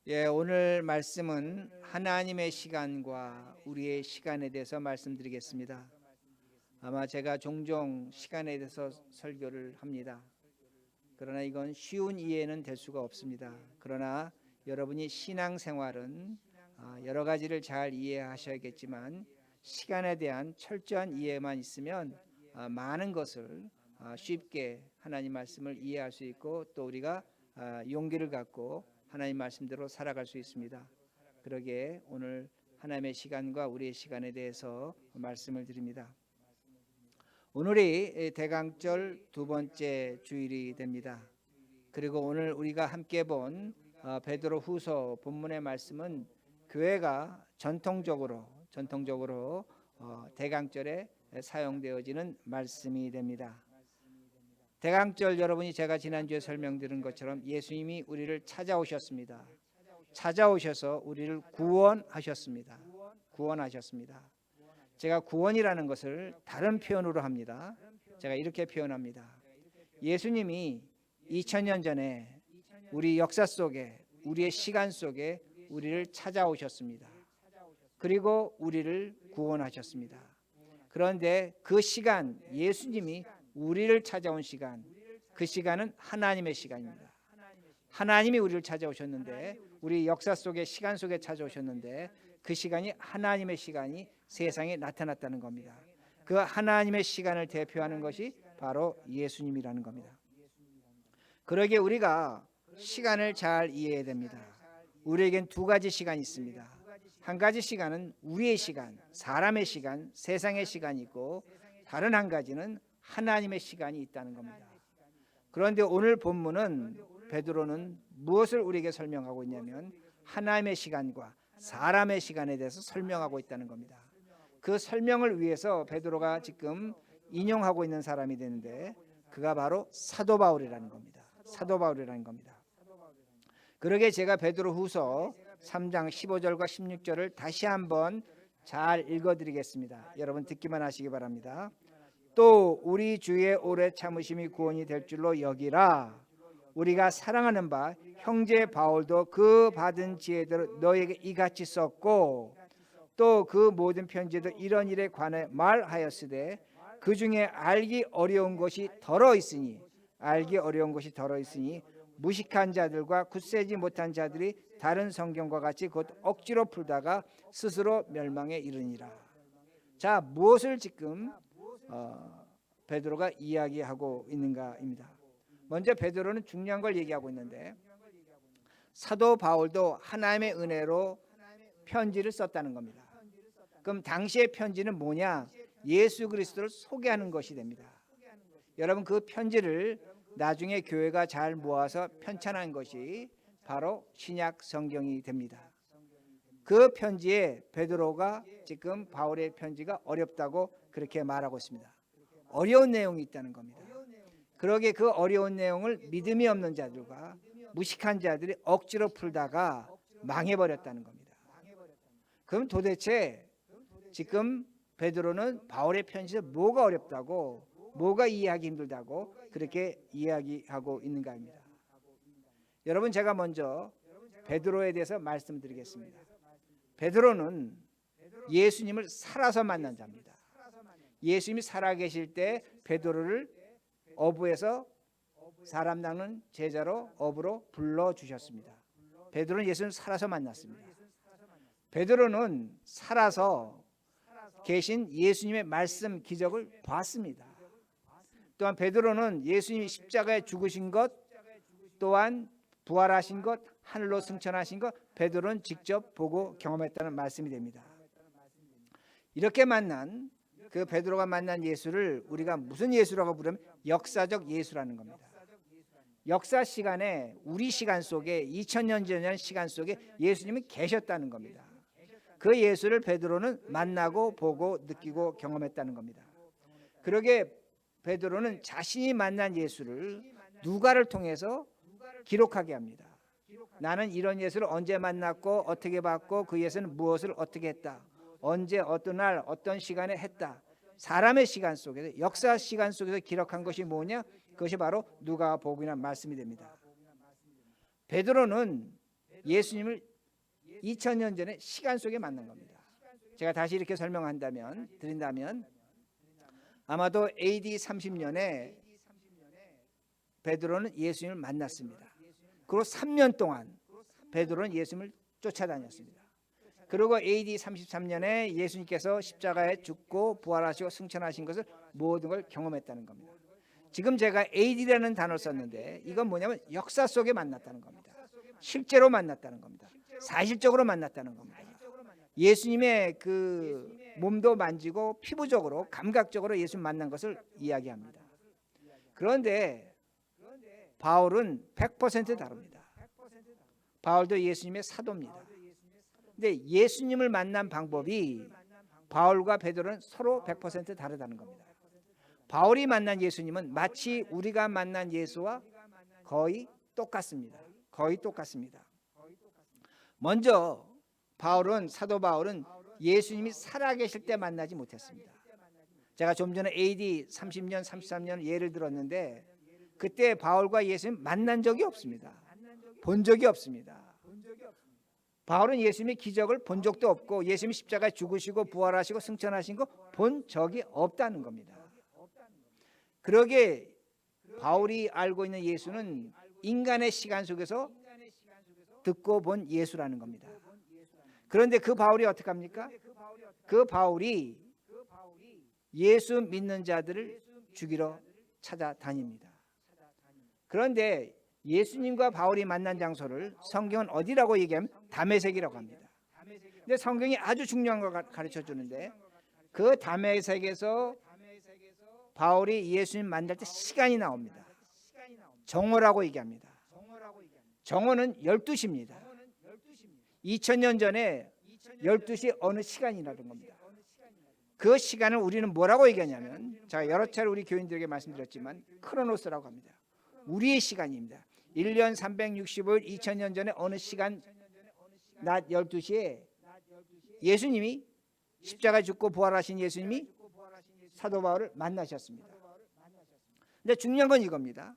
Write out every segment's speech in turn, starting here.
오늘 말씀은 하나님의 시간과 우리의 시간에 대해서 말씀드리겠습니다. 아마 제가 종종 시간에 대해서 설교를 합니다. 그러나 이건 쉬운 이해는 될 수가 없습니다. 그러나 여러분이 신앙생활은 여러 가지를 잘 이해하셔야겠지만 시간에 대한 철저한 이해만 있으면 많은 것을 쉽게 하나님 말씀을 이해할 수 있고 또 우리가 용기를 갖고 하나님 말씀대로 살아갈 수 있습니다. 그러기에 오늘 하나님의 시간과 우리의 시간에 대해서 말씀을 드립니다. 오늘이 대강절 두 번째 주일이 됩니다. 그리고 오늘 우리가 함께 본 베드로 후서 본문의 말씀은 교회가 전통적으로 대강절에 사용되어지는 말씀이 됩니다. 대강절 여러분이 제가 지난주에 설명드린 것처럼 예수님이 우리를 찾아오셨습니다. 찾아오셔서 우리를 구원하셨습니다. 제가 구원이라는 것을 다른 표현으로 합니다. 제가 이렇게 표현합니다. 예수님이 2000년 전에 우리 역사 속에 우리의 시간 속에 우리를 찾아오셨습니다. 그리고 우리를 구원하셨습니다. 그런데 그 시간 예수님이 우리를 찾아온 시간, 그 시간은 하나님의 시간입니다. 하나님이 우리를 찾아오셨는데 우리 역사 속에 시간 속에 찾아오셨는데 그 시간이 하나님의 시간이 세상에 나타났다는 겁니다. 그 하나님의 시간을 대표하는 것이 바로 예수님이라는 겁니다. 그러기에 우리가 시간을 잘 이해해야 됩니다. 우리에겐 두 가지 시간이 있습니다. 한 가지 시간은 우리의 시간, 사람의 시간, 세상의 시간이 있고 다른 한 가지는 하나님의 시간이 있다는 겁니다. 그런데 오늘 본문은 베드로는 무엇을 우리에게 설명하고 있냐면 하나님의 시간과 사람의 시간에 대해서 설명하고 있다는 겁니다. 그 설명을 위해서 베드로가 지금 인용하고 있는 사람이 되는데 그가 바로 사도 바울이라는 겁니다. 그러게 제가 베드로 후서 3장 15절과 16절을 다시 한번 잘 읽어드리겠습니다. 여러분 듣기만 하시기 바랍니다. 또 우리 주의 오래 참으심이 구원이 될 줄로 여기라. 우리가 사랑하는 바 형제 바울도 그 받은 지혜대로 너에게 이같이 썼고 또 그 모든 편지도 이런 일에 관해 말하였으되 그 중에 알기 어려운 것이 더러 있으니 무식한 자들과 굳세지 못한 자들이 다른 성경과 같이 곧 억지로 풀다가 스스로 멸망에 이르니라. 자, 무엇을 지금 베드로가 이야기하고 있는가입니다. 먼저 베드로는 중요한 걸 얘기하고 있는데 사도 바울도 하나님의 은혜로 편지를 썼다는 겁니다. 그럼 당시의 편지는 뭐냐? 예수 그리스도를 소개하는 것이 됩니다. 여러분 그 편지를 나중에 교회가 잘 모아서 편찬한 것이 바로 신약 성경이 됩니다. 그 편지에 베드로가 지금 바울의 편지가 어렵다고 그렇게 말하고 있습니다. 어려운 내용이 있다는 겁니다. 그러게 그 어려운 내용을 믿음이 없는 자들과 무식한 자들이 억지로 풀다가 망해버렸다는 겁니다. 그럼 도대체 지금 베드로는 바울의 편지에서 뭐가 어렵다고 뭐가 이해하기 힘들다고 그렇게 이야기하고 있는가입니다. 여러분 제가 먼저 베드로에 대해서 말씀드리겠습니다. 베드로는 예수님을 살아서 만난 자입니다. 예수님이 살아계실 때 베드로를 어부에서 사람 낚는 제자로 어부로 불러주셨습니다. 베드로는 예수님을 살아서 만났습니다. 베드로는 살아서 계신 예수님의 말씀 기적을 봤습니다. 또한 베드로는 예수님이 십자가에 죽으신 것 또한 부활하신 것 하늘로 승천하신 것 베드로는 직접 보고 경험했다는 말씀이 됩니다. 이렇게 만난 그 베드로가 만난 예수를 우리가 무슨 예수라고 부르면 역사적 예수라는 겁니다. 역사 시간에 우리 시간 속에 2000년 전 시간 속에 예수님이 계셨다는 겁니다. 그 예수를 베드로는 만나고 보고 느끼고 경험했다는 겁니다. 그러게 베드로는 자신이 만난 예수를 누가를 통해서 기록하게 합니다. 나는 이런 예수를 언제 만났고 어떻게 봤고 그 예수는 무엇을 어떻게 했다. 언제 어떤 날 어떤 시간에 했다. 사람의 시간 속에서 역사 시간 속에서 기록한 것이 뭐냐? 그것이 바로 누가복음이라는 말씀이 됩니다. 베드로는 예수님을 2000년 전에 시간 속에 만난 겁니다. 제가 다시 이렇게 드린다면 아마도 AD 30년에 베드로는 예수님을 만났습니다. 그리고 3년 동안 베드로는 예수님을 쫓아다녔습니다. 그리고 AD 33년에 예수님께서 십자가에 죽고 부활하시고 승천하신 것을 모든 걸 경험했다는 겁니다. 지금 제가 AD라는 단어를 썼는데 이건 뭐냐면 역사 속에 만났다는 겁니다. 실제로 만났다는 겁니다. 사실적으로 만났다는 겁니다. 예수님의 그 몸도 만지고 피부적으로 감각적으로 예수님 만난 것을 이야기합니다. 그런데 바울은 100% 다릅니다. 바울도 예수님의 사도입니다. 근데 예수님을 만난 방법이 바울과 베드로는 서로 100% 다르다는 겁니다. 바울이 만난 예수님은 마치 우리가 만난 예수와 거의 똑같습니다. 거의 똑같습니다. 먼저 사도 바울은 예수님이 살아계실 때 만나지 못했습니다. 제가 좀 전에 AD 30년, 33년 예를 들었는데 그때 바울과 예수님 만난 적이 없습니다. 본 적이 없습니다. 바울은 예수님의 기적을 본 적도 없고 예수님이 십자가에 죽으시고 부활하시고 승천하신 거 본 적이 없다는 겁니다. 그러게 바울이 알고 있는 예수는 인간의 시간 속에서 듣고 본 예수라는 겁니다. 그런데 그 바울이 어떻게 합니까? 그 바울이 예수 믿는 자들을 죽이러 찾아다닙니다. 그런데 예수님과 바울이 만난 장소를 성경은 어디라고 얘기하면 다메섹이라고 합니다. 근데 성경이 아주 중요한 걸 가르쳐 주는데 그 다메섹에서 바울이 예수님 만날 때 시간이 나옵니다. 정오라고 얘기합니다. 정오는 12시입니다. 2000년 전에 12시 어느 시간이라는 겁니다. 그 시간을 우리는 뭐라고 얘기하냐면 제가 여러 차례 우리 교인들에게 말씀드렸지만 크로노스라고 합니다. 우리의 시간입니다. 1년 365일 2000년 전에 어느 시간 낮 12시에 예수님이 십자가 죽고 부활하신 예수님이 사도 바울을 만나셨습니다. 근데 중요한 건 이겁니다.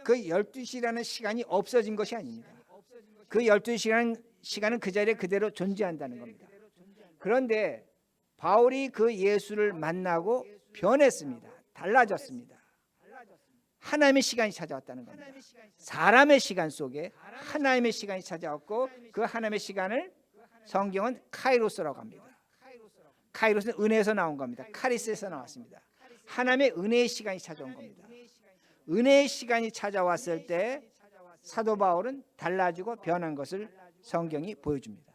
그 12시라는 시간이 없어진 것이 아닙니다. 그 12시간은 그 자리에 그대로 존재한다는 겁니다. 그런데 바울이 그 예수를 만나고 변했습니다. 달라졌습니다. 하나님의 시간이 찾아왔다는 겁니다. 사람의 시간 속에 하나님의 시간이 찾아왔고 그 하나님의 시간을 성경은 카이로스라고 합니다. 카이로스는 은혜에서 나온 겁니다. 카리스에서 나왔습니다. 하나님의 은혜의 시간이 찾아온 겁니다. 은혜의 시간이 찾아왔을 때 사도 바울은 달라지고 변한 것을 성경이 보여줍니다.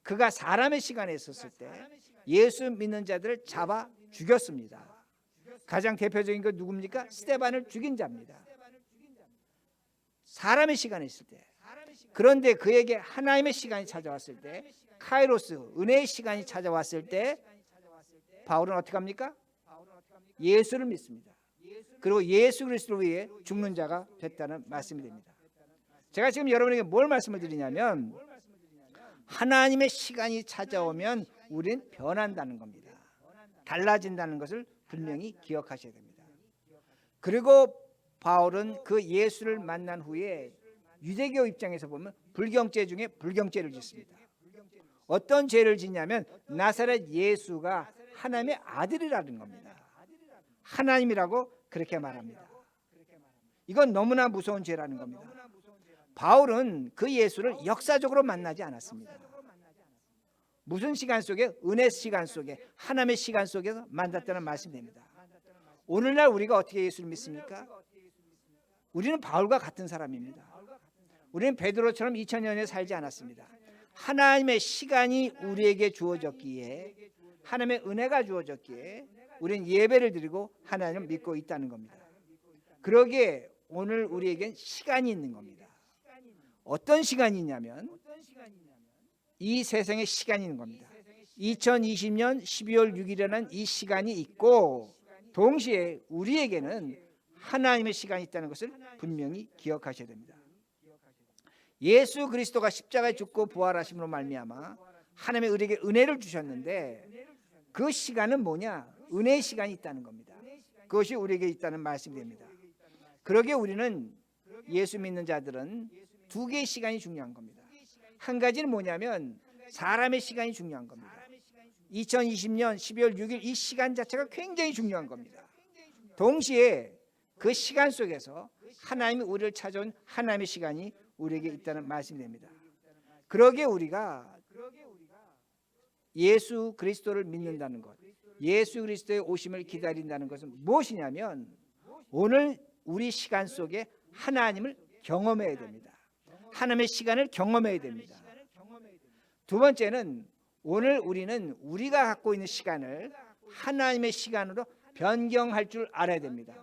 그가 사람의 시간에 있었을 때 예수 믿는 자들을 잡아 죽였습니다. 가장 대표적인 건 누굽니까? 스데반을 죽인 자입니다. 사람의 시간에 있을 때. 그런데 그에게 하나님의 시간이 찾아왔을 때 카이로스 은혜의 시간이 찾아왔을 때 바울은 어떻게 합니까? 예수를 믿습니다. 그리고 예수 그리스도를 위해 죽는 자가 됐다는 말씀이 됩니다. 제가 지금 여러분에게 뭘 말씀을 드리냐면 하나님의 시간이 찾아오면 우리는 변한다는 겁니다. 달라진다는 것을 분명히 기억하셔야 됩니다. 그리고 바울은 그 예수를 만난 후에 유대교 입장에서 보면 불경죄 중에 불경죄를 짓습니다. 어떤 죄를 짓냐면 나사렛 예수가 하나님의 아들이라는 겁니다. 하나님이라고 그렇게 말합니다. 이건 너무나 무서운 죄라는 겁니다. 바울은 그 예수를 역사적으로 만나지 않았습니다. 무슨 시간 속에? 은혜 시간 속에, 하나님의 시간 속에서 만났다는 말씀이 됩니다. 오늘날 우리가 어떻게 예수를 믿습니까? 우리는 바울과 같은 사람입니다. 우리는 베드로처럼 2000년에 살지 않았습니다. 하나님의 시간이 우리에게 주어졌기에, 하나님의 은혜가 주어졌기에 우리는 예배를 드리고 하나님을 믿고 있다는 겁니다. 그러기에 오늘 우리에겐 시간이 있는 겁니다. 어떤 시간이 있냐면 이 세상에 시간이 있는 겁니다. 2020년 12월 6일이라는 이 시간이 있고 동시에 우리에게는 하나님의 시간이 있다는 것을 분명히 기억하셔야 됩니다. 예수 그리스도가 십자가에 죽고 부활하심으로 말미암아 하나님의 우리에게 은혜를 주셨는데 그 시간은 뭐냐? 은혜의 시간이 있다는 겁니다. 그것이 우리에게 있다는 말씀이 됩니다. 그러기에 우리는 예수 믿는 자들은 두 개의 시간이 중요한 겁니다. 한 가지는 뭐냐면 사람의 시간이 중요한 겁니다. 2020년 12월 6일 이 시간 자체가 굉장히 중요한 겁니다. 동시에 그 시간 속에서 하나님이 우리를 찾아온 하나님의 시간이 우리에게 있다는 말씀이 됩니다. 그러기에 우리가 예수 그리스도를 믿는다는 것, 예수 그리스도의 오심을 기다린다는 것은 무엇이냐면 오늘 우리 시간 속에 하나님을 경험해야 됩니다. 하나님의 시간을 경험해야 됩니다. 두 번째는 오늘 우리는 우리가 갖고 있는 시간을 하나님의 시간으로 변경할 줄 알아야 됩니다.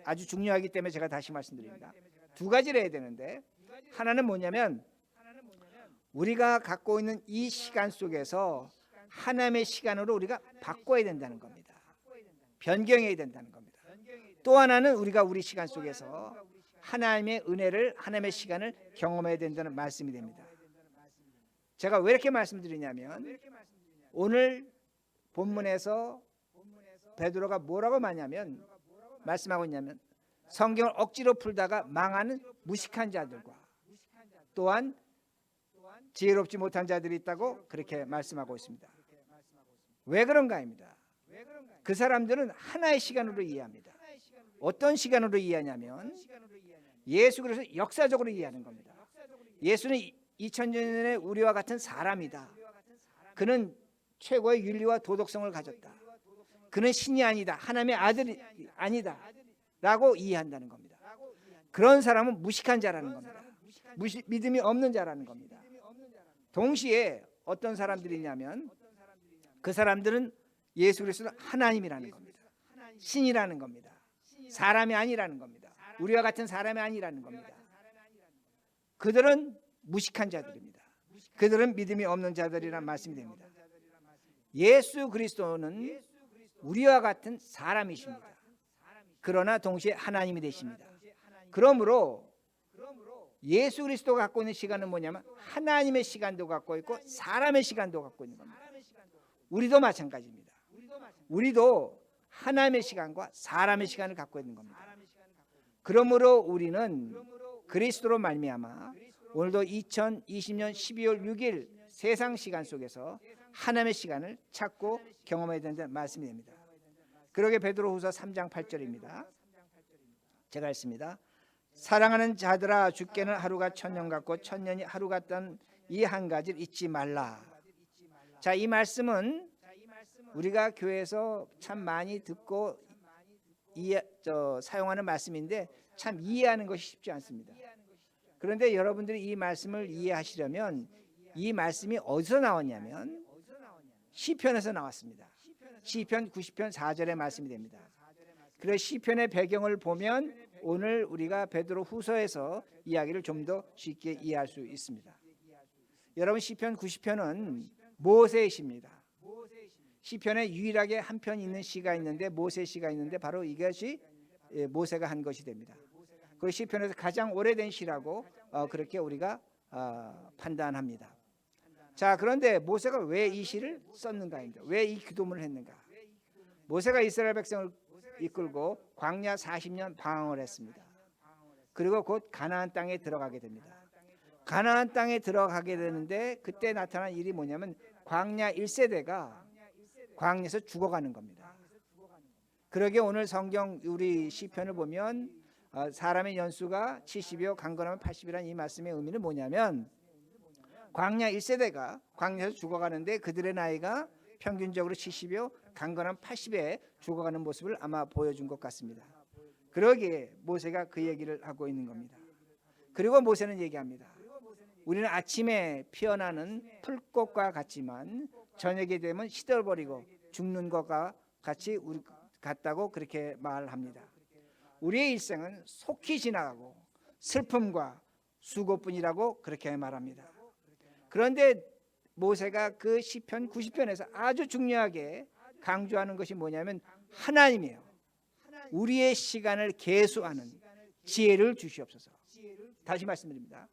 아주 중요하기 때문에 제가 다시 말씀드립니다. 두 가지를 해야 되는데 하나는 뭐냐면 우리가 갖고 있는 이 시간 속에서 하나님의 시간으로 우리가 바꿔야 된다는 겁니다. 변경해야 된다는 겁니다. 또 하나는 우리가 우리 시간 속에서 하나님의 은혜를 하나님의 시간을 경험해야 된다는 말씀이 됩니다. 제가 왜 이렇게 말씀드리냐면 오늘 본문에서 베드로가 뭐라고 말씀하고 있냐면 성경을 억지로 풀다가 망하는 무식한 자들과 또한 지혜롭지 못한 자들이 있다고 그렇게 말씀하고 있습니다. 왜 그런가입니다. 그 사람들은 하나의 시간으로 이해합니다. 어떤 시간으로 이해하냐면 예수 그리스도 역사적으로 이해하는 겁니다. 예수는 2000년 전에 우리와 같은 사람이다. 그는 최고의 윤리와 도덕성을 가졌다. 그는 신이 아니다. 하나님의 아들이 아니다. 라고 이해한다는 겁니다. 그런 사람은 무식한 자라는 겁니다. 믿음이 없는 자라는 겁니다. 동시에 어떤 사람들이냐면 그 사람들은 예수 그리스도는 하나님이라는 겁니다. 신이라는 겁니다. 사람이 아니라는 겁니다. 우리와 같은 사람이 아니라는 겁니다. 그들은 무식한 자들입니다. 그들은 믿음이 없는 자들이란 말씀이 됩니다. 예수 그리스도는 우리와 같은 사람이십니다. 그러나 동시에 하나님이 되십니다. 그러므로 예수 그리스도가 갖고 있는 시간은 뭐냐면 하나님의 시간도 갖고 있고 사람의 시간도 갖고 있는 겁니다. 우리도 마찬가지입니다. 우리도 하나님의 시간과 사람의 시간을 갖고 있는 겁니다. 그러므로 우리는 그리스도로 말미암아 오늘도 2020년 12월 6일 세상 시간 속에서 하나님의 시간을 찾고 경험해야 된다는 말씀이 됩니다. 그러게 베드로후서 3장 8절입니다. 제가 읽습니다. 사랑하는 자들아 주께는 하루가 천년 같고 천년이 하루 같던 이 한 가지를 잊지 말라. 자, 이 말씀은 우리가 교회에서 참 많이 듣고 사용하는 말씀인데 참 이해하는 것이 쉽지 않습니다. 그런데 여러분들이 이 말씀을 이해하시려면 이 말씀이 어디서 나왔냐면 시편에서 나왔습니다. 시편 90편 4절의 말씀이 됩니다. 그래서 시편의 배경을 보면 오늘 우리가 베드로 후서에서 이야기를 좀 더 쉽게 이해할 수 있습니다. 여러분 시편 90편은 모세의 시입니다. 시편에 유일하게 한 편 있는 시가 있는데 모세 시가 있는데 바로 이것이 모세가 한 것이 됩니다. 그 시편에서 가장 오래된 시라고 그렇게 우리가 판단합니다. 자, 그런데 모세가 왜 이 시를 썼는가입니다. 왜 이 기도문을 했는가? 모세가 이스라엘 백성을 이끌고 광야 40년 방황을 했습니다. 그리고 곧 가나안 땅에 들어가게 됩니다. 가나안 땅에 들어가게 되는데 그때 나타난 일이 뭐냐면 광야 1세대가 광야에서 죽어가는 겁니다. 그러게 오늘 성경 우리 시편을 보면 사람의 연수가 70이요 강건하면 80이라는 이 말씀의 의미는 뭐냐면 광야 1세대가 광야에서 죽어가는데 그들의 나이가 평균적으로 70이요 강건하면 80에 죽어가는 모습을 아마 보여준 것 같습니다. 그러기에 모세가 그 얘기를 하고 있는 겁니다. 그리고 모세는 얘기합니다. 우리는 아침에 피어나는 풀꽃과 같지만 저녁이 되면 시들어버리고 죽는 것과 같이 같다고 그렇게 말합니다. 우리의 일생은 속히 지나가고 슬픔과 수고뿐이라고 그렇게 말합니다. 그런데 모세가 그 시편 90편에서 아주 중요하게 강조하는 것이 뭐냐면 하나님이에요. 우리의 시간을 계수하는 지혜를 주시옵소서. 다시 말씀드립니다.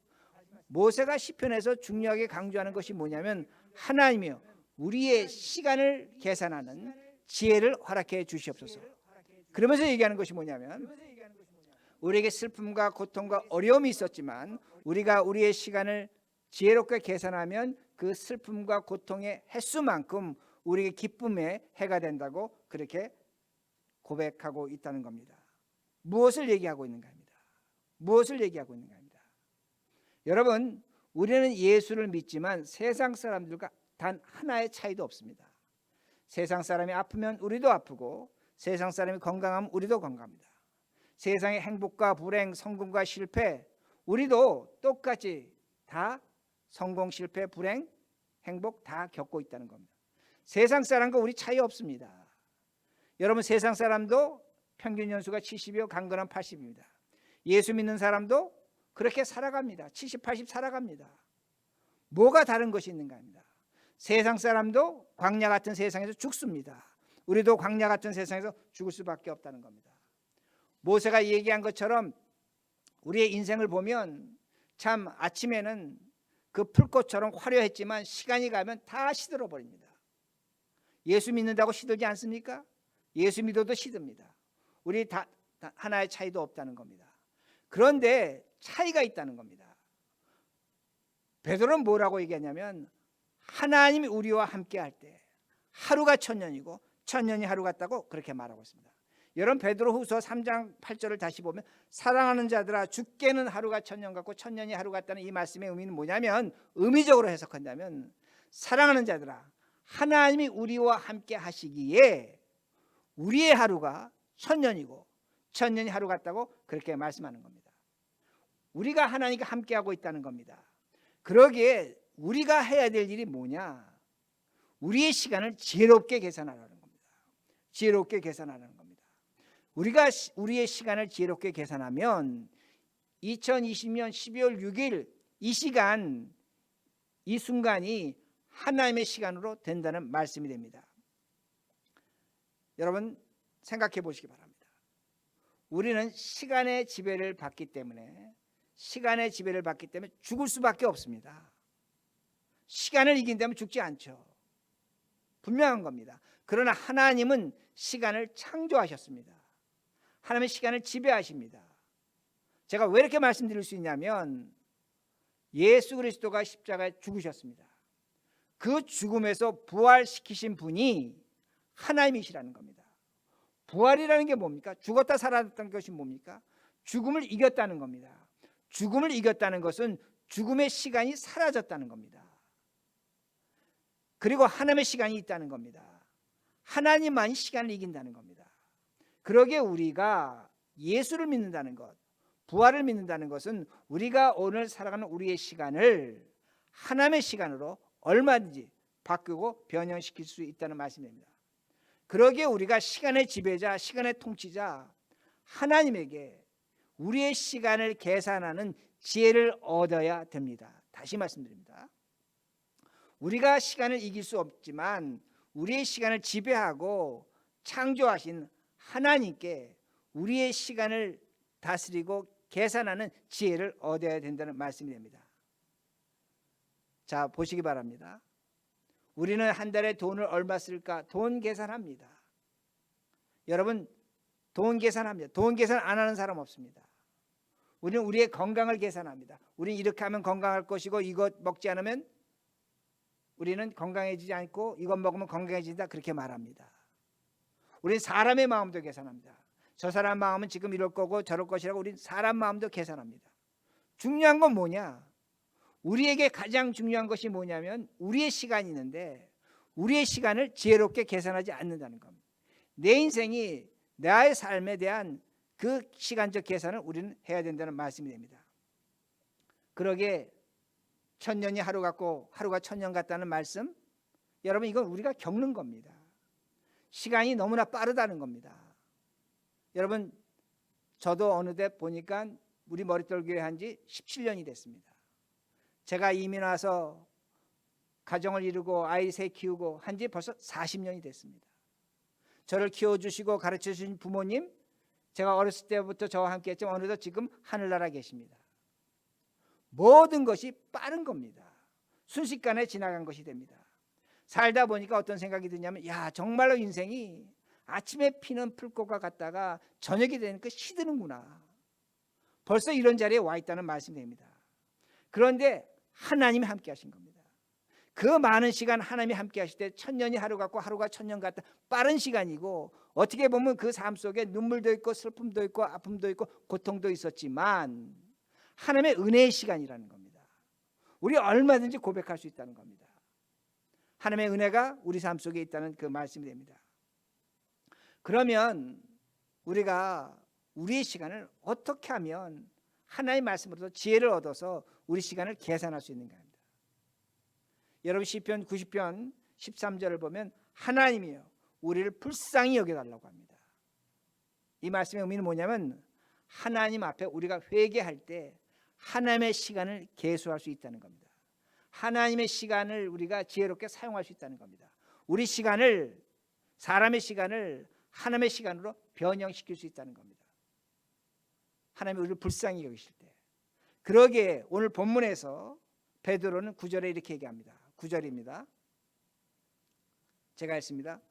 모세가 시편에서 중요하게 강조하는 것이 뭐냐면 하나님이요 우리의 시간을 계산하는 지혜를 허락해 주시옵소서. 그러면서 얘기하는 것이 뭐냐면 우리에게 슬픔과 고통과 어려움이 있었지만 우리가 우리의 시간을 지혜롭게 계산하면 그 슬픔과 고통의 횟수만큼 우리에게 기쁨의 해가 된다고 그렇게 고백하고 있다는 겁니다. 무엇을 얘기하고 있는가 합니다. 무엇을 얘기하고 있는가 합니다. 여러분, 우리는 예수를 믿지만 세상 사람들과 단 하나의 차이도 없습니다. 세상 사람이 아프면 우리도 아프고 세상 사람이 건강하면 우리도 건강합니다. 세상의 행복과 불행, 성공과 실패, 우리도 똑같이 다 성공, 실패, 불행, 행복 다 겪고 있다는 겁니다. 세상 사람과 우리 차이 없습니다. 여러분, 세상 사람도 평균 연수가 70이요 강건한 80입니다. 예수 믿는 사람도 그렇게 살아갑니다. 70, 80 살아갑니다. 뭐가 다른 것이 있는가 합니다. 세상 사람도 광야 같은 세상에서 죽습니다. 우리도 광야 같은 세상에서 죽을 수밖에 없다는 겁니다. 모세가 얘기한 것처럼 우리의 인생을 보면 참 아침에는 그 풀꽃처럼 화려했지만 시간이 가면 다 시들어 버립니다. 예수 믿는다고 시들지 않습니까? 예수 믿어도 시듭니다. 우리 다 하나의 차이도 없다는 겁니다. 그런데 차이가 있다는 겁니다. 베드로는 뭐라고 얘기하냐면 하나님이 우리와 함께 할 때 하루가 천년이고 천년이 하루 같다고 그렇게 말하고 있습니다. 여러분, 베드로후서 3장 8절을 다시 보면 사랑하는 자들아 죽게는 하루가 천년 같고 천년이 하루 같다는 이 말씀의 의미는 뭐냐면, 의미적으로 해석한다면 사랑하는 자들아 하나님이 우리와 함께 하시기에 우리의 하루가 천년이고 천년이 하루 같다고 그렇게 말씀하는 겁니다. 우리가 하나님과 함께하고 있다는 겁니다. 그러기에 우리가 해야 될 일이 뭐냐? 우리의 시간을 지혜롭게 계산하라는 겁니다. 지혜롭게 계산하라는 겁니다. 우리가 우리의 시간을 지혜롭게 계산하면 2020년 12월 6일 이 시간, 이 순간이 하나님의 시간으로 된다는 말씀이 됩니다. 여러분, 생각해 보시기 바랍니다. 우리는 시간의 지배를 받기 때문에 죽을 수밖에 없습니다. 시간을 이긴다면 죽지 않죠. 분명한 겁니다. 그러나 하나님은 시간을 창조하셨습니다. 하나님의 시간을 지배하십니다. 제가 왜 이렇게 말씀드릴 수 있냐면 예수 그리스도가 십자가에 죽으셨습니다. 그 죽음에서 부활시키신 분이 하나님이시라는 겁니다. 부활이라는 게 뭡니까? 죽었다 살아났다는 것이 뭡니까? 죽음을 이겼다는 겁니다. 죽음을 이겼다는 것은 죽음의 시간이 사라졌다는 겁니다. 그리고 하나님의 시간이 있다는 겁니다. 하나님만이 시간을 이긴다는 겁니다. 그러기에 우리가 예수를 믿는다는 것, 부활을 믿는다는 것은 우리가 오늘 살아가는 우리의 시간을 하나님의 시간으로 얼마든지 바꾸고 변형시킬 수 있다는 말씀입니다. 그러기에 우리가 시간의 지배자, 시간의 통치자 하나님에게 우리의 시간을 계산하는 지혜를 얻어야 됩니다. 다시 말씀드립니다. 우리가 시간을 이길 수 없지만 우리의 시간을 지배하고 창조하신 하나님께 우리의 시간을 다스리고 계산하는 지혜를 얻어야 된다는 말씀이 됩니다. 자, 보시기 바랍니다. 우리는 한 달에 돈을 얼마 쓸까? 돈 계산합니다. 여러분, 돈 계산합니다. 돈 계산 안 하는 사람 없습니다. 우리는 우리의 건강을 계산합니다. 우리는 이렇게 하면 건강할 것이고 이것 먹지 않으면 우리는 건강해지지 않고 이것 먹으면 건강해진다, 그렇게 말합니다. 우리는 사람의 마음도 계산합니다. 저 사람 마음은 지금 이럴 거고 저럴 것이라고 우리는 사람 마음도 계산합니다. 중요한 건 뭐냐? 우리에게 가장 중요한 것이 뭐냐면 우리의 시간이 있는데 우리의 시간을 지혜롭게 계산하지 않는다는 겁니다. 내 인생이 나의 삶에 대한 그 시간적 계산을 우리는 해야 된다는 말씀이 됩니다. 그러게 천년이 하루 같고 하루가 천년 같다는 말씀, 여러분 이건 우리가 겪는 겁니다. 시간이 너무나 빠르다는 겁니다. 여러분, 저도 어느덧 보니까 우리 머릿돌 교회 한 지 17년이 됐습니다. 제가 이민 와서 가정을 이루고 아이 셋 키우고 한 지 벌써 40년이 됐습니다. 저를 키워주시고 가르쳐주신 부모님, 제가 어렸을 때부터 저와 함께 했지만 어느덧 지금 하늘나라 계십니다. 모든 것이 빠른 겁니다. 순식간에 지나간 것이 됩니다. 살다 보니까 어떤 생각이 드냐면, 야, 정말로 인생이 아침에 피는 풀꽃과 같다가 저녁이 되니까 시드는구나. 벌써 이런 자리에 와 있다는 말씀이 됩니다. 그런데 하나님이 함께 하신 겁니다. 그 많은 시간 하나님이 함께 하실 때 천년이 하루 같고 하루가 천년 같다. 빠른 시간이고 어떻게 보면 그 삶 속에 눈물도 있고 슬픔도 있고 아픔도 있고 고통도 있었지만 하나님의 은혜의 시간이라는 겁니다. 우리 얼마든지 고백할 수 있다는 겁니다. 하나님의 은혜가 우리 삶 속에 있다는 그 말씀이 됩니다. 그러면 우리가 우리의 시간을 어떻게 하면 하나님의 말씀으로서 지혜를 얻어서 우리 시간을 계산할 수 있는가 합니다. 여러분 시편 90편 13절을 보면 하나님이여 우리를 불쌍히 여겨달라고 합니다. 이 말씀의 의미는 뭐냐면 하나님 앞에 우리가 회개할 때 하나님의 시간을 계수할 수 있다는 겁니다. 하나님의 시간을 우리가 지혜롭게 사용할 수 있다는 겁니다. 우리 시간을 사람의 시간을 하나님의 시간으로 변형시킬 수 있다는 겁니다. 하나님이 우리를 불쌍히 여기실 때. 그러기에 오늘 본문에서 베드로는 9절에 이렇게 얘기합니다. 9절입니다. 제가 했습니다.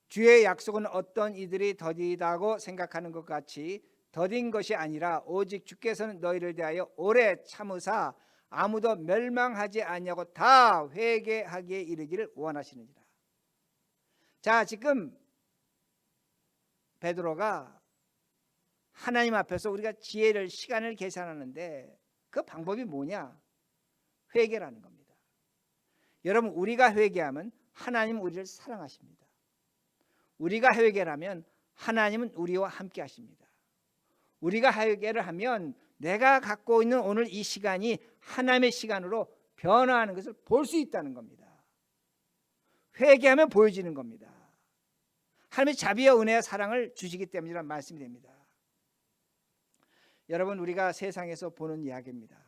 주의 약속은 어떤 이들이 더디다고 생각하는 것 같이 더딘 것이 아니라 오직 주께서는 너희를 대하여 오래 참으사 아무도 멸망하지 아니하고 다 회개하기에 이르기를 원하시느니라. 자, 지금 베드로가 하나님 앞에서 우리가 지혜를 시간을 계산하는데 그 방법이 뭐냐? 회개라는 겁니다. 여러분 우리가 회개하면 하나님은 우리를 사랑하십니다. 우리가 회개를 하나님은 우리와 함께 하십니다. 우리가 회개를 하면 내가 갖고 있는 오늘 이 시간이 하나님의 시간으로 변화하는 것을 볼 수 있다는 겁니다. 회개하면 보여지는 겁니다. 하나님의 자비와 은혜와 사랑을 주시기 때문이라는 말씀이 됩니다. 여러분 우리가 세상에서 보는 이야기입니다.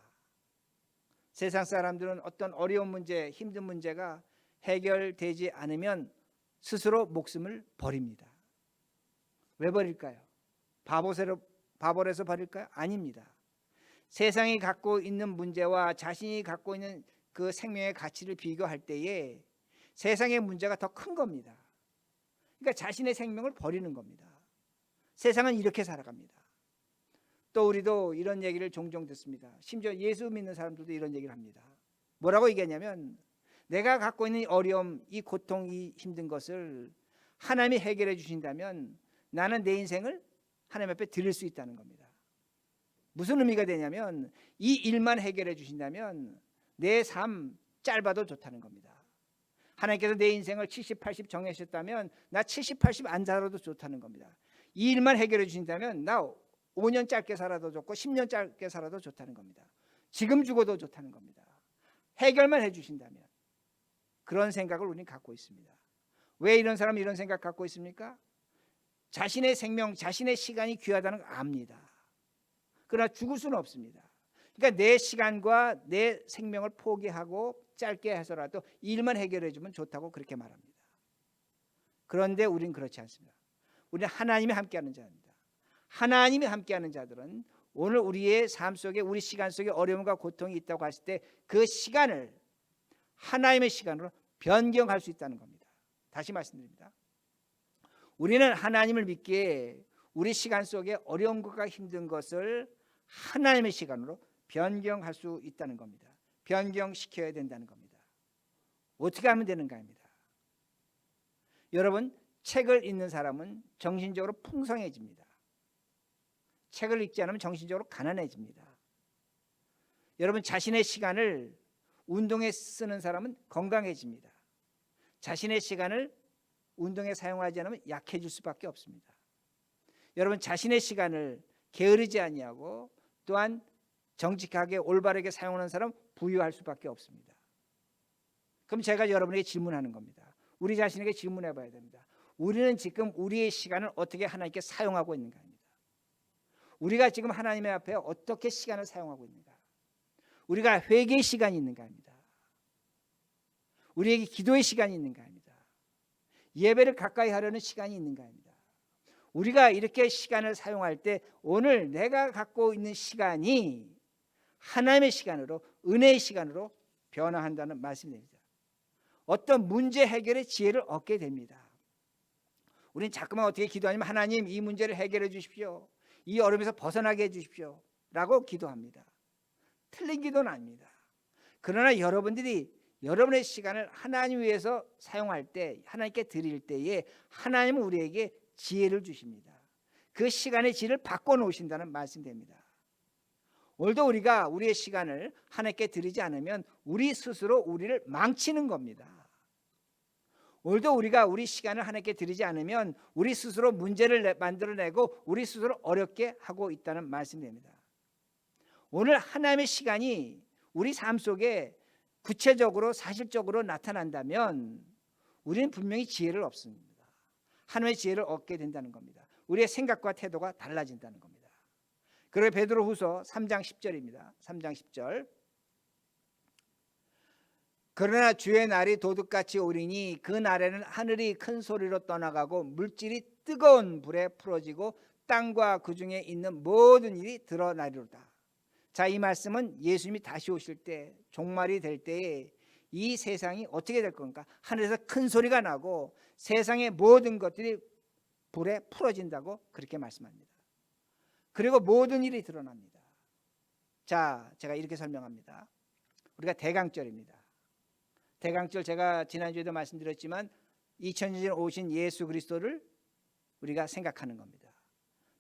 세상 사람들은 어떤 어려운 문제, 힘든 문제가 해결되지 않으면 스스로 목숨을 버립니다. 왜 버릴까요? 바보라서 버릴까요? 아닙니다. 세상이 갖고 있는 문제와 자신이 갖고 있는 그 생명의 가치를 비교할 때에 세상의 문제가 더 큰 겁니다. 그러니까 자신의 생명을 버리는 겁니다. 세상은 이렇게 살아갑니다. 또 우리도 이런 얘기를 종종 듣습니다. 심지어 예수 믿는 사람들도 이런 얘기를 합니다. 뭐라고 얘기하냐면 내가 갖고 있는 어려움, 이 고통, 이 힘든 것을 하나님이 해결해 주신다면 나는 내 인생을 하나님 앞에 드릴 수 있다는 겁니다. 무슨 의미가 되냐면 이 일만 해결해 주신다면 내 삶 짧아도 좋다는 겁니다. 하나님께서 내 인생을 70, 80 정하셨다면 나 70, 80 안 살아도 좋다는 겁니다. 이 일만 해결해 주신다면 나 5년 짧게 살아도 좋고 10년 짧게 살아도 좋다는 겁니다. 지금 죽어도 좋다는 겁니다. 해결만 해주신다면. 그런 생각을 우리는 갖고 있습니다. 왜 이런 사람이 이런 생각 갖고 있습니까? 자신의 생명, 자신의 시간이 귀하다는 걸 압니다. 그러나 죽을 수는 없습니다. 그러니까 내 시간과 내 생명을 포기하고 짧게 해서라도 일만 해결해 주면 좋다고 그렇게 말합니다. 그런데 우리는 그렇지 않습니다. 우리는 하나님이 함께하는 자입니다. 하나님이 함께하는 자들은 오늘 우리의 삶 속에 우리 시간 속에 어려움과 고통이 있다고 했을 때 그 시간을 하나님의 시간으로 변경할 수 있다는 겁니다. 다시 말씀드립니다. 우리는 하나님을 믿기에 우리 시간 속에 어려운 것과 힘든 것을 하나님의 시간으로 변경할 수 있다는 겁니다. 변경시켜야 된다는 겁니다. 어떻게 하면 되는가 합니다. 여러분 책을 읽는 사람은 정신적으로 풍성해집니다. 책을 읽지 않으면 정신적으로 가난해집니다. 여러분 자신의 시간을 운동에 쓰는 사람은 건강해집니다. 자신의 시간을 운동에 사용하지 않으면 약해질 수밖에 없습니다. 여러분 자신의 시간을 게으르지 아니하고 또한 정직하게 올바르게 사용하는 사람 부유할 수밖에 없습니다. 그럼 제가 여러분에게 질문하는 겁니다. 우리 자신에게 질문해 봐야 됩니다. 우리는 지금 우리의 시간을 어떻게 하나님께 사용하고 있는가 합니다. 우리가 지금 하나님의 앞에 어떻게 시간을 사용하고 있는가? 우리가 회개의 시간이 있는가 합니다. 우리에게 기도의 시간이 있는가 합니다. 예배를 가까이 하려는 시간이 있는가 합니다. 우리가 이렇게 시간을 사용할 때 오늘 내가 갖고 있는 시간이 하나님의 시간으로 은혜의 시간으로 변화한다는 말씀입니다. 어떤 문제 해결의 지혜를 얻게 됩니다. 우리는 자꾸만 어떻게 기도하냐면 하나님 이 문제를 해결해 주십시오. 이 어려움에서 벗어나게 해 주십시오 라고 기도합니다. 틀린 기도는 아닙니다. 그러나 여러분들이 여러분의 시간을 하나님 위해서 사용할 때, 하나님께 드릴 때에 하나님은 우리에게 지혜를 주십니다. 그 시간의 질을 바꿔놓으신다는 말씀됩니다. 오늘도 우리가 우리의 시간을 하나님께 드리지 않으면 우리 스스로 우리를 망치는 겁니다. 오늘도 우리가 우리 시간을 하나님께 드리지 않으면 우리 스스로 문제를 만들어내고 우리 스스로 어렵게 하고 있다는 말씀입니다. 오늘 하나님의 시간이 우리 삶 속에 구체적으로 사실적으로 나타난다면 우리는 분명히 지혜를 얻습니다. 하나님의 지혜를 얻게 된다는 겁니다. 우리의 생각과 태도가 달라진다는 겁니다. 그리고 베드로후서 3장 10절입니다. 3장 10절. 그러나 주의 날이 도둑같이 오리니 그 날에는 하늘이 큰 소리로 떠나가고 물질이 뜨거운 불에 풀어지고 땅과 그 중에 있는 모든 일이 드러나리로다. 자, 이 말씀은 예수님이 다시 오실 때, 종말이 될 때에 이 세상이 어떻게 될 건가? 하늘에서 큰 소리가 나고 세상의 모든 것들이 불에 풀어진다고 그렇게 말씀합니다. 그리고 모든 일이 드러납니다. 자, 제가 이렇게 설명합니다. 우리가 대강절입니다. 대강절, 제가 지난주에도 말씀드렸지만 2000년 전에 오신 예수 그리스도를 우리가 생각하는 겁니다.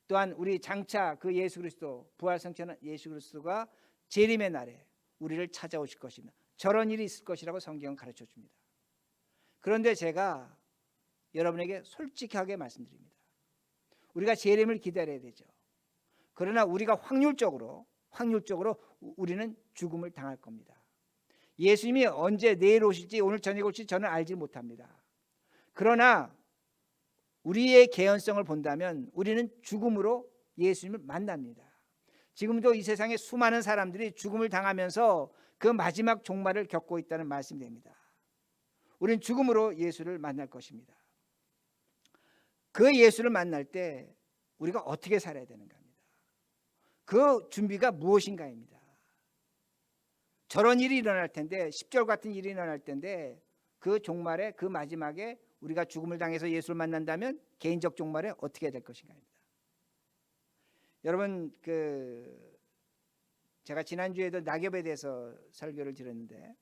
또한 우리 장차 그 예수 그리스도, 부활성취하는 예수 그리스도가 재림의 날에 우리를 찾아오실 것입니다. 저런 일이 있을 것이라고 성경은 가르쳐 줍니다. 그런데 제가 여러분에게 솔직하게 말씀드립니다. 우리가 재림을 기다려야 되죠. 그러나 우리가 확률적으로 우리는 죽음을 당할 겁니다. 예수님이 언제 내일 오실지, 오늘 저녁 오실지 저는 알지 못합니다. 그러나 우리의 개연성을 본다면 우리는 죽음으로 예수님을 만납니다. 지금도 이 세상에 수많은 사람들이 죽음을 당하면서 그 마지막 종말을 겪고 있다는 말씀이 됩니다. 우리는 죽음으로 예수를 만날 것입니다. 그 예수를 만날 때 우리가 어떻게 살아야 되는가 합니다. 그 준비가 무엇인가입니다. 저런 일이 일어날 텐데, 10절 같은 일이 일어날 텐데, 그 종말에, 그 마지막에 우리가 죽음을 당해서 예수를 만난다면 개인적 종말에 어떻게 될 것인가입니다. 여러분, 제가 지난주에도 낙엽에 대해서 설교를 드렸는데,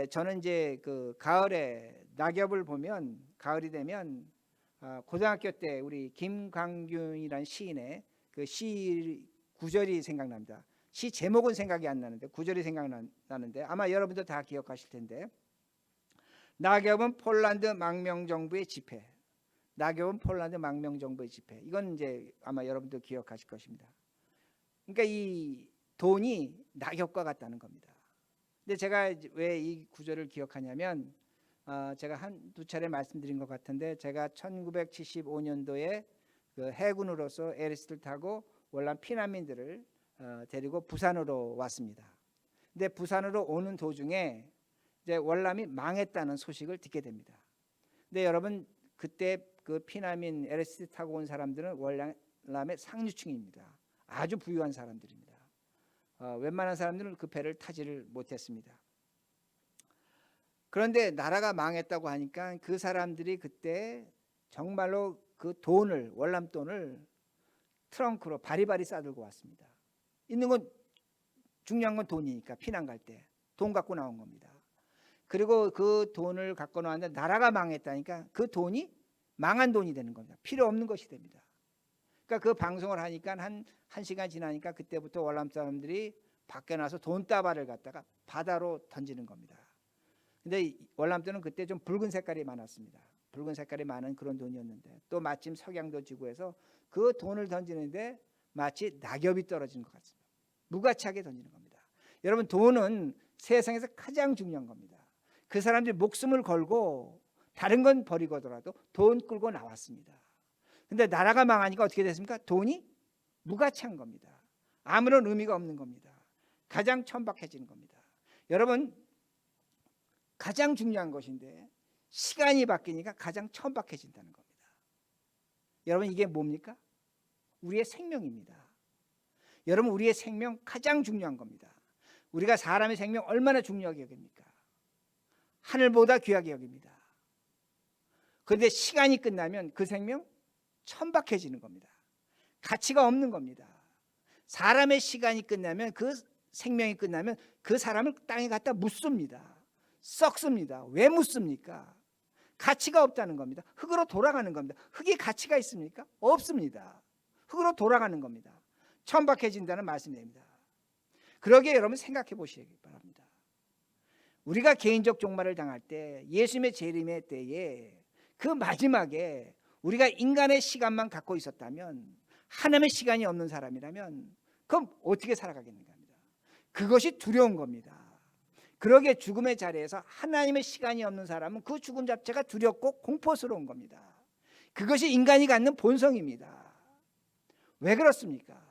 저는 이제 그 가을에 낙엽을 보면, 가을이 되면 고등학교 때 우리 김광균이라는 시인의 그 시 구절이 생각납니다. 시 제목은 생각이 안 나는데 구절이 생각나는데 아마 여러분도 다 기억하실 텐데, 낙엽은 폴란드 망명정부의 집회. 낙엽은 폴란드 망명정부의 집회. 이건 이제 아마 여러분도 기억하실 것입니다. 그러니까 이 돈이 낙엽과 같다는 겁니다. 근데 제가 왜 이 구절을 기억하냐면, 제가 한두 차례 말씀드린 것 같은데, 제가 1975년도에 그 해군으로서 에리스를 타고 월남 피난민들을 데리고 부산으로 왔습니다. 근데 부산으로 오는 도중에 이제 월남이 망했다는 소식을 듣게 됩니다. 근데 여러분, 그때 그 피난민 LSD 타고 온 사람들은 월남의 상류층입니다. 아주 부유한 사람들입니다. 웬만한 사람들은 그 배를 타지를 못했습니다. 그런데 나라가 망했다고 하니까 그 사람들이 그때 정말로 그 돈을, 월남 돈을 트렁크로 바리바리 싸들고 왔습니다. 있는 건, 중요한 건 돈이니까, 피난 갈 때 돈 갖고 나온 겁니다. 그리고 그 돈을 갖고 나왔는데 나라가 망했다니까 그 돈이 망한 돈이 되는 겁니다. 필요 없는 것이 됩니다. 그러니까 그 방송을 하니까 한 시간 지나니까 그때부터 월남 사람들이 밖에 나서 돈다발을 갖다가 바다로 던지는 겁니다. 근데 월남 때는 그때 좀 붉은 색깔이 많았습니다. 붉은 색깔이 많은 그런 돈이었는데, 또 마침 석양도 지고 해서 그 돈을 던지는데 마치 낙엽이 떨어지는 것 같습니다. 무가치하게 던지는 겁니다. 여러분, 돈은 세상에서 가장 중요한 겁니다. 그 사람들이 목숨을 걸고 다른 건 버리고더라도 돈 끌고 나왔습니다. 근데 나라가 망하니까 어떻게 됐습니까? 돈이 무가치한 겁니다. 아무런 의미가 없는 겁니다. 가장 천박해지는 겁니다. 여러분, 가장 중요한 것인데 시간이 바뀌니까 가장 천박해진다는 겁니다. 여러분, 이게 뭡니까? 우리의 생명입니다. 여러분, 우리의 생명 가장 중요한 겁니다. 우리가 사람의 생명 얼마나 중요하게 여깁니까? 하늘보다 귀하게 여깁니다. 그런데 시간이 끝나면 그 생명 천박해지는 겁니다. 가치가 없는 겁니다. 사람의 시간이 끝나면 그 생명이 끝나면 그 사람을 땅에 갖다 묻습니다. 썩습니다. 왜 묻습니까? 가치가 없다는 겁니다. 흙으로 돌아가는 겁니다. 흙이 가치가 있습니까? 없습니다. 흙으로 돌아가는 겁니다. 천박해진다는 말씀입니다. 그러기에 여러분 생각해 보시기 바랍니다. 우리가 개인적 종말을 당할 때, 예수님의 재림의 때에 그 마지막에 우리가 인간의 시간만 갖고 있었다면, 하나님의 시간이 없는 사람이라면 그럼 어떻게 살아가겠는가 합니다. 그것이 두려운 겁니다. 그러기에 죽음의 자리에서 하나님의 시간이 없는 사람은 그 죽음 자체가 두렵고 공포스러운 겁니다. 그것이 인간이 갖는 본성입니다. 왜 그렇습니까?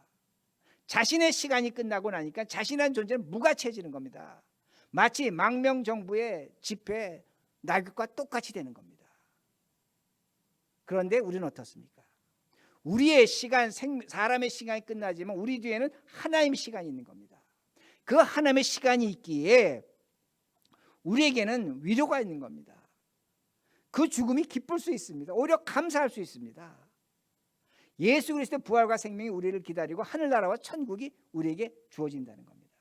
자신의 시간이 끝나고 나니까 자신의 존재는 무가치해지는 겁니다. 마치 망명정부의 집회 낙엽과 똑같이 되는 겁니다. 그런데 우리는 어떻습니까? 우리의 시간, 사람의 시간이 끝나지만 우리 뒤에는 하나님의 시간이 있는 겁니다. 그 하나님의 시간이 있기에 우리에게는 위로가 있는 겁니다. 그 죽음이 기쁠 수 있습니다. 오히려 감사할 수 있습니다. 예수 그리스도의 부활과 생명이 우리를 기다리고 하늘나라와 천국이 우리에게 주어진다는 겁니다.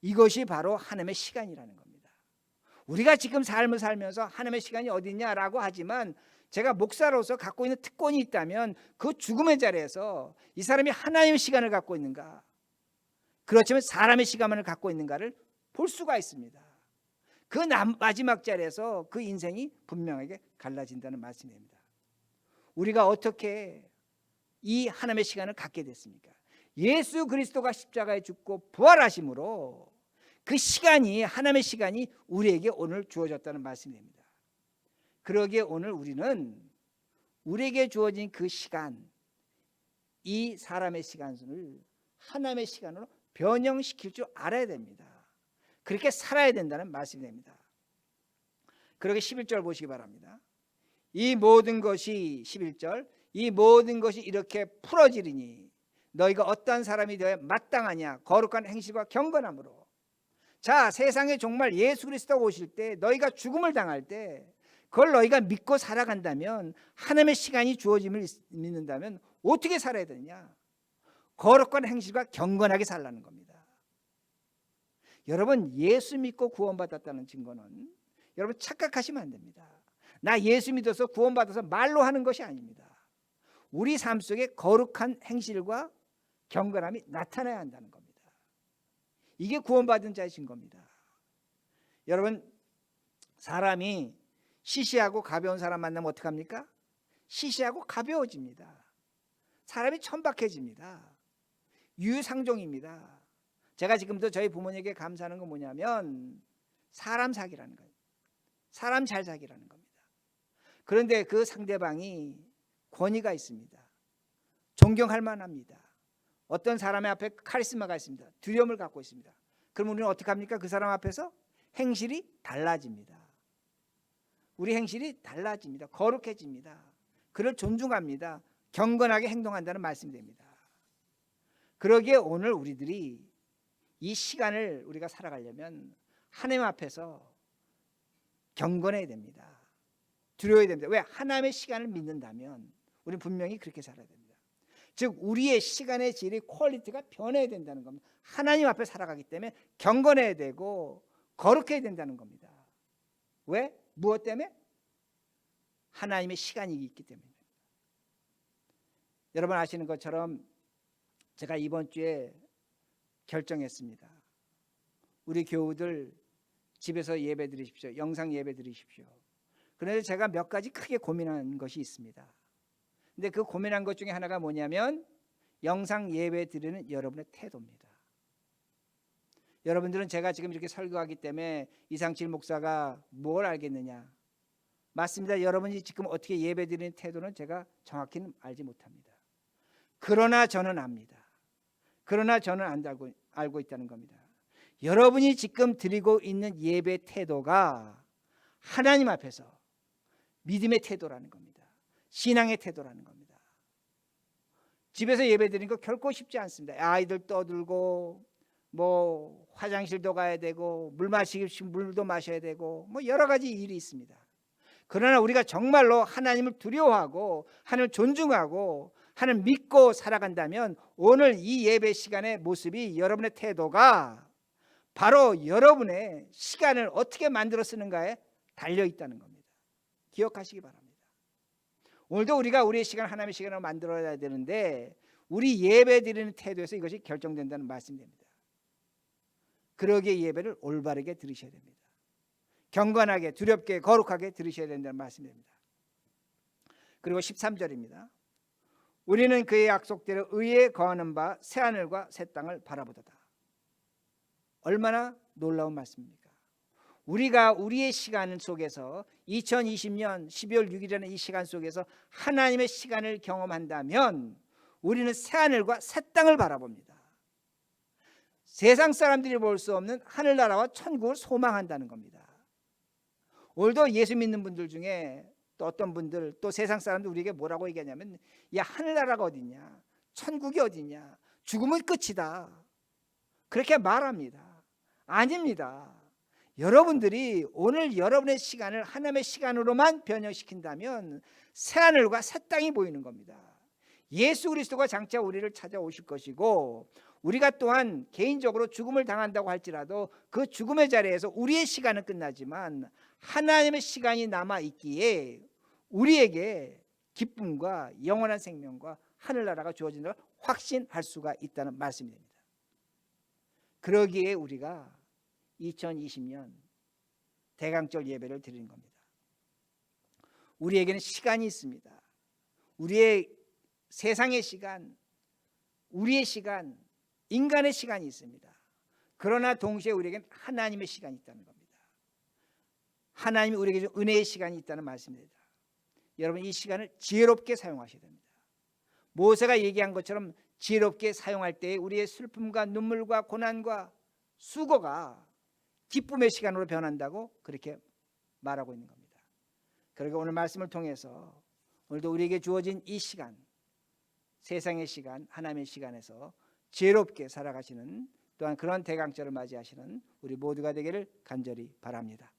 이것이 바로 하나님의 시간이라는 겁니다. 우리가 지금 삶을 살면서 하나님의 시간이 어디 있냐라고 하지만, 제가 목사로서 갖고 있는 특권이 있다면 그 죽음의 자리에서 이 사람이 하나님의 시간을 갖고 있는가, 그렇지만 사람의 시간을 갖고 있는가를 볼 수가 있습니다. 그 마지막 자리에서 그 인생이 분명하게 갈라진다는 말씀입니다. 우리가 어떻게 이 하나님의 시간을 갖게 됐습니까? 예수 그리스도가 십자가에 죽고 부활하심으로 그 시간이, 하나님의 시간이 우리에게 오늘 주어졌다는 말씀입니다. 그러기에 오늘 우리는 우리에게 주어진 그 시간, 이 사람의 시간을 하나님의 시간으로 변형시킬 줄 알아야 됩니다. 그렇게 살아야 된다는 말씀입니다. 그러게 11절 보시기 바랍니다. 이 모든 것이, 11절, 이 모든 것이 이렇게 풀어지리니 너희가 어떠한 사람이 되어 마땅하냐, 거룩한 행실과 경건함으로. 자, 세상에 정말 예수 그리스도가 오실 때, 너희가 죽음을 당할 때 그걸 너희가 믿고 살아간다면, 하나님의 시간이 주어짐을 믿는다면 어떻게 살아야 되느냐? 거룩한 행실과 경건하게 살라는 겁니다. 여러분, 예수 믿고 구원받았다는 증거는, 여러분 착각하시면 안 됩니다. 나 예수 믿어서 구원받아서 말로 하는 것이 아닙니다. 우리 삶 속에 거룩한 행실과 경건함이 나타나야 한다는 겁니다. 이게 구원받은 자의 증거입니다. 여러분, 사람이 시시하고 가벼운 사람 만나면 어떡합니까? 시시하고 가벼워집니다. 사람이 천박해집니다. 유유상종입니다. 제가 지금도 저희 부모님에게 감사하는 건 뭐냐면, 사람 사기라는 거예요. 사람 잘 사기라는 겁니다. 그런데 그 상대방이 권위가 있습니다. 존경할 만합니다. 어떤 사람의 앞에 카리스마가 있습니다. 두려움을 갖고 있습니다. 그럼 우리는 어떻게 합니까? 그 사람 앞에서 행실이 달라집니다. 우리 행실이 달라집니다. 거룩해집니다. 그를 존중합니다. 경건하게 행동한다는 말씀이 됩니다. 그러기에 오늘 우리들이 이 시간을 우리가 살아가려면 하나님 앞에서 경건해야 됩니다. 두려워야 됩니다. 왜? 하나님의 시간을 믿는다면 우리는 분명히 그렇게 살아야 됩니다. 즉 우리의 시간의 질이, 퀄리티가 변해야 된다는 겁니다. 하나님 앞에 살아가기 때문에 경건해야 되고 거룩해야 된다는 겁니다. 왜? 무엇 때문에? 하나님의 시간이 있기 때문입니다. 여러분 아시는 것처럼 제가 이번 주에 결정했습니다. 우리 교우들 집에서 예배 드리십시오. 영상 예배 드리십시오. 그런데 제가 몇 가지 크게 고민한 것이 있습니다. 근데 그 고민한 것 중에 하나가 뭐냐면 영상 예배 드리는 여러분의 태도입니다. 여러분들은 제가 지금 이렇게 설교하기 때문에 이상칠 목사가 뭘 알겠느냐? 맞습니다. 여러분이 지금 어떻게 예배 드리는 태도는 제가 정확히는 알지 못합니다. 그러나 저는 압니다. 그러나 저는 알고 있다는 겁니다. 여러분이 지금 드리고 있는 예배 태도가 하나님 앞에서 믿음의 태도라는 겁니다. 신앙의 태도라는 겁니다. 집에서 예배 드리는 거 결코 쉽지 않습니다. 아이들 떠들고 뭐 화장실도 가야 되고 물도 마셔야 되고 뭐 여러 가지 일이 있습니다. 그러나 우리가 정말로 하나님을 두려워하고 하나님을 존중하고 하나님 믿고 살아간다면 오늘 이 예배 시간의 모습이, 여러분의 태도가 바로 여러분의 시간을 어떻게 만들어 쓰는가에 달려 있다는 겁니다. 기억하시기 바랍니다. 오늘도 우리가 우리의 시간 하나님의 시간으로 만들어야 되는데 우리 예배 드리는 태도에서 이것이 결정된다는 말씀입니다. 그러기에 예배를 올바르게 드리셔야 됩니다. 경건하게, 두렵게, 거룩하게 드리셔야 된다는 말씀입니다. 그리고 13절입니다. 우리는 그의 약속대로 의에 거하는 바 새하늘과 새 땅을 바라보도다. 얼마나 놀라운 말씀입니까? 우리가 우리의 시간 속에서 2020년 12월 6일이라는 이 시간 속에서 하나님의 시간을 경험한다면 우리는 새하늘과 새 땅을 바라봅니다. 세상 사람들이 볼 수 없는 하늘나라와 천국을 소망한다는 겁니다. 오늘도 예수 믿는 분들 중에 또 어떤 분들, 또 세상 사람들 우리에게 뭐라고 얘기하냐면, 야, 하늘나라가 어디냐, 천국이 어디냐, 죽으면 끝이다, 그렇게 말합니다. 아닙니다. 여러분들이 오늘 여러분의 시간을 하나님의 시간으로만 변형시킨다면 새하늘과 새 땅이 보이는 겁니다. 예수 그리스도가 장차 우리를 찾아오실 것이고, 우리가 또한 개인적으로 죽음을 당한다고 할지라도 그 죽음의 자리에서 우리의 시간은 끝나지만 하나님의 시간이 남아있기에 우리에게 기쁨과 영원한 생명과 하늘나라가 주어진다고 확신할 수가 있다는 말씀이 됩니다. 그러기에 우리가 2020년 대강절 예배를 드리는 겁니다. 우리에게는 시간이 있습니다. 우리의 세상의 시간, 우리의 시간, 인간의 시간이 있습니다. 그러나 동시에 우리에게는 하나님의 시간이 있다는 겁니다. 하나님이 우리에게 준 은혜의 시간이 있다는 말씀입니다. 여러분, 이 시간을 지혜롭게 사용하셔야 됩니다. 모세가 얘기한 것처럼 지혜롭게 사용할 때 우리의 슬픔과 눈물과 고난과 수고가 기쁨의 시간으로 변한다고 그렇게 말하고 있는 겁니다. 그러니까 오늘 말씀을 통해서 오늘도 우리에게 주어진 이 시간, 세상의 시간, 하나님의 시간에서 지혜롭게 살아가시는, 또한 그런 대강절을 맞이하시는 우리 모두가 되기를 간절히 바랍니다.